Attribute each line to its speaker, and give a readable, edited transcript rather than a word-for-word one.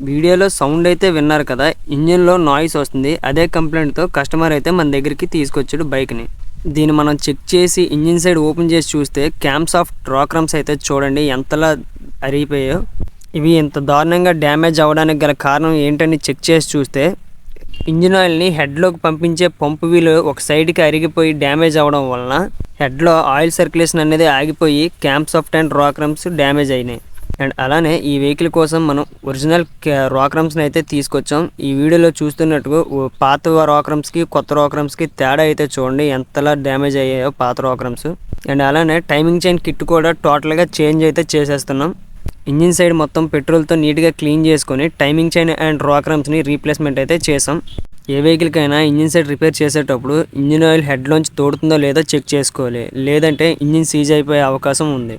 Speaker 1: వీడియోలో సౌండ్ అయితే విన్నారు కదా, ఇంజిన్లో నాయిస్ వస్తుంది. అదే కంప్లైంట్తో కస్టమర్ అయితే మన దగ్గరికి తీసుకొచ్చాడు బైక్ని. దీన్ని మనం చెక్ చేసి ఇంజిన్ సైడ్ ఓపెన్ చేసి చూస్తే క్యామ్స్ ఆఫ్ రాక్ అయితే చూడండి ఎంతలా అరిగిపోయాయో. ఇవి ఇంత దారుణంగా డ్యామేజ్ అవ్వడానికి గల కారణం ఏంటని చెక్ చేసి చూస్తే ఇంజిన్ ఆయిల్ని హెడ్లోకి పంపించే పంపు వీలు ఒక సైడ్కి అరిగిపోయి డ్యామేజ్ అవ్వడం వలన హెడ్లో ఆయిల్ సర్క్యులేషన్ అనేది ఆగిపోయి cams of and rock damage అయినాయి. అండ్ అలానే ఈ వెహికల్ కోసం మనం ఒరిజినల్ రాక్ అయితే తీసుకొచ్చాం. ఈ వీడియోలో చూస్తున్నట్టుగా పాత రాక్ కొత్త రాక్ తేడా అయితే చూడండి ఎంతలా డ్యామేజ్ అయ్యాయో పాత రాక్. అండ్ అలానే టైమింగ్ చైన్ కిట్ కూడా టోటల్గా చేంజ్ అయితే చేసేస్తున్నాం. ఇంజిన్ సైడ్ మొత్తం పెట్రోల్తో నీట్గా క్లీన్ చేసుకొని timing chain and rock replacement అయితే చేసాం. ఏ వెహికల్కైనా ఇంజిన్ సైడ్ రిపేర్ చేసేటప్పుడు ఇంజిన్ ఆయిల్ హెడ్లోంచి తోడుతుందో లేదో చెక్ చేసుకోవాలి, లేదంటే ఇంజిన్ సీజ్ అయిపోయే అవకాశం ఉంది.